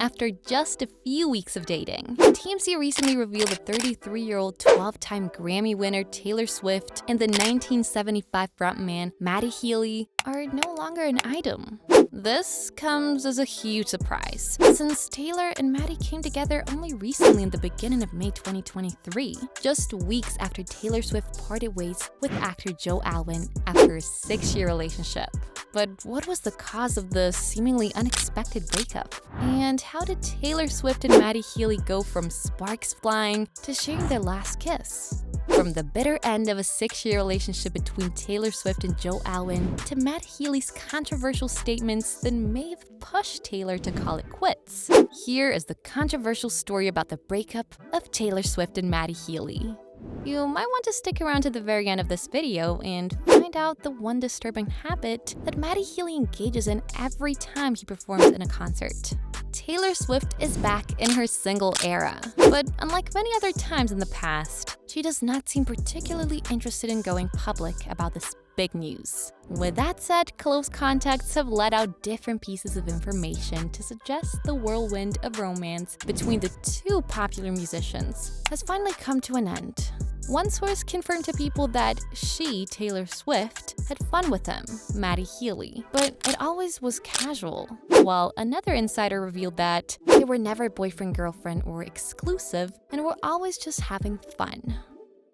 after just a few weeks of dating. TMZ recently revealed that 33-year-old 12-time Grammy winner Taylor Swift and the 1975 frontman Matty Healy are no longer an item. This comes as a huge surprise, since Taylor and Matty came together only recently in the beginning of May 2023, just weeks after Taylor Swift parted ways with actor Joe Alwyn after a 6-year relationship. But what was the cause of the seemingly unexpected breakup? And how did Taylor Swift and Matty Healy go from sparks flying to sharing their last kiss? From the bitter end of a 6-year relationship between Taylor Swift and Joe Alwyn to Matty Healy's controversial statements that may have pushed Taylor to call it quits, here is the controversial story about the breakup of Taylor Swift and Matty Healy. You might want to stick around to the very end of this video and find out the one disturbing habit that Matty Healy engages in every time he performs in a concert. Taylor Swift is back in her single era, but unlike many other times in the past, she does not seem particularly interested in going public about this big news. With that said, close contacts have let out different pieces of information to suggest the whirlwind of romance between the two popular musicians has finally come to an end. One source confirmed to people that she, Taylor Swift, had fun with him, Matty Healy, but it always was casual, while another insider revealed that they were never boyfriend-girlfriend or exclusive and were always just having fun.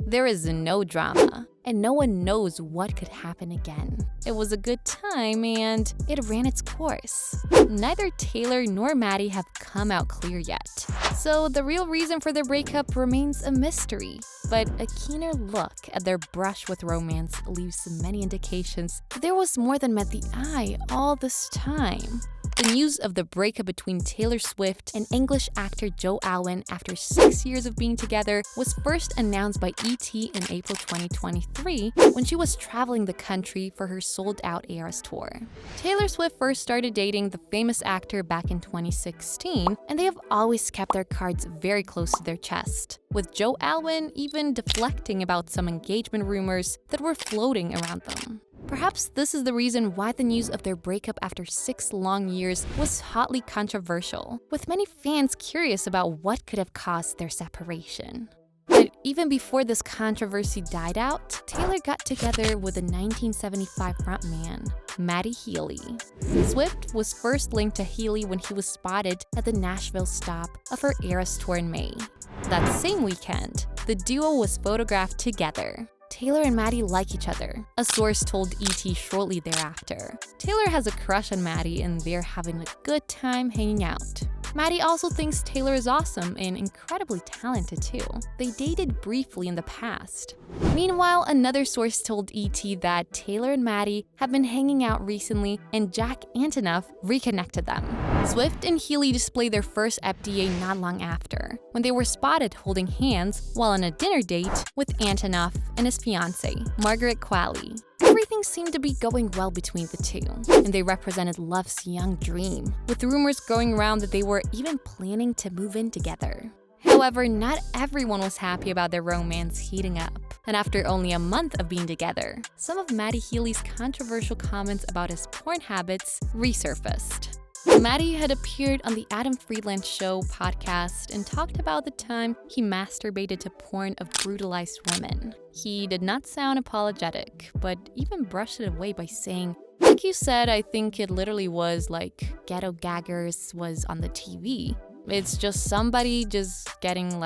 There is no drama, and no one knows what could happen again. It was a good time, and it ran its course. Neither Taylor nor Matty have come out clear yet, so the real reason for their breakup remains a mystery. But a keener look at their brush with romance leaves many indications that there was more than met the eye all this time. The news of the breakup between Taylor Swift and English actor Joe Alwyn after 6 years of being together was first announced by ET in April 2023 when she was traveling the country for her sold-out Eras tour. Taylor Swift first started dating the famous actor back in 2016, and they have always kept their cards very close to their chest, with Joe Alwyn even deflecting about some engagement rumors that were floating around them. Perhaps this is the reason why the news of their breakup after 6 long years was hotly controversial, with many fans curious about what could have caused their separation. But even before this controversy died out, Taylor got together with the 1975 frontman, Matty Healy. Swift was first linked to Healy when he was spotted at the Nashville stop of her Eras tour in May. That same weekend, the duo was photographed together. Taylor and Matty like each other, a source told ET shortly thereafter. Taylor has a crush on Matty and they're having a good time hanging out. Matty also thinks Taylor is awesome and incredibly talented too. They dated briefly in the past. Meanwhile, another source told ET that Taylor and Matty have been hanging out recently and Jack Antonoff reconnected them. Swift and Healy displayed their first FDA not long after, when they were spotted holding hands while on a dinner date with Antonoff and his fiancée, Margaret Qualley. Everything seemed to be going well between the two, and they represented love's young dream, with rumors going around that they were even planning to move in together. However, not everyone was happy about their romance heating up, and after only a month of being together, some of Matty Healy's controversial comments about his porn habits resurfaced. Matty had appeared on the Adam Friedland Show podcast and talked about the time he masturbated to porn of brutalized women. He did not sound apologetic, but even brushed it away by saying, "Like you said, I think it literally was like Ghetto Gaggers was on the TV. It's just somebody just getting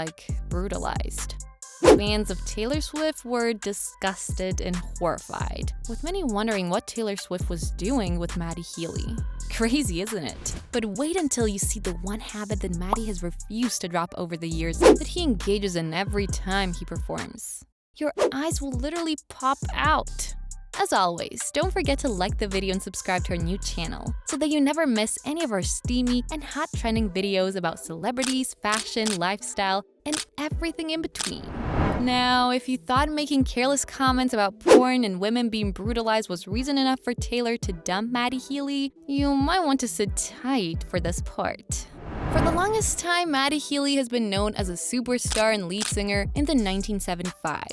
brutalized." Fans of Taylor Swift were disgusted and horrified, with many wondering what Taylor Swift was doing with Matty Healy. Crazy, isn't it? But wait until you see the one habit that Matty has refused to drop over the years that he engages in every time he performs. Your eyes will literally pop out. As always, don't forget to like the video and subscribe to our new channel so that you never miss any of our steamy and hot trending videos about celebrities, fashion, lifestyle, and everything in between. Now, if you thought making careless comments about porn and women being brutalized was reason enough for Taylor to dump Matty Healy, you might want to sit tight for this part. For the longest time, Matty Healy has been known as a superstar and lead singer in the 1975.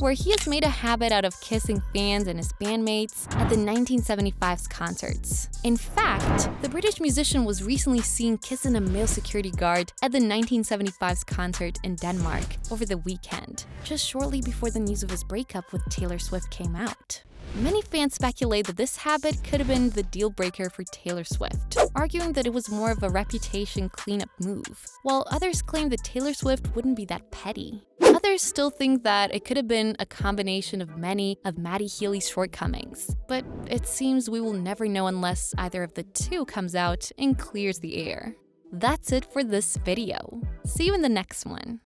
where he has made a habit out of kissing fans and his bandmates at the 1975's concerts. In fact, the British musician was recently seen kissing a male security guard at the 1975's concert in Denmark over the weekend, just shortly before the news of his breakup with Taylor Swift came out. Many fans speculate that this habit could have been the deal breaker for Taylor Swift, arguing that it was more of a reputation cleanup move, while others claim that Taylor Swift wouldn't be that petty. Others still think that it could have been a combination of many of Matty Healy's shortcomings, but it seems we will never know unless either of the two comes out and clears the air. That's it for this video. See you in the next one.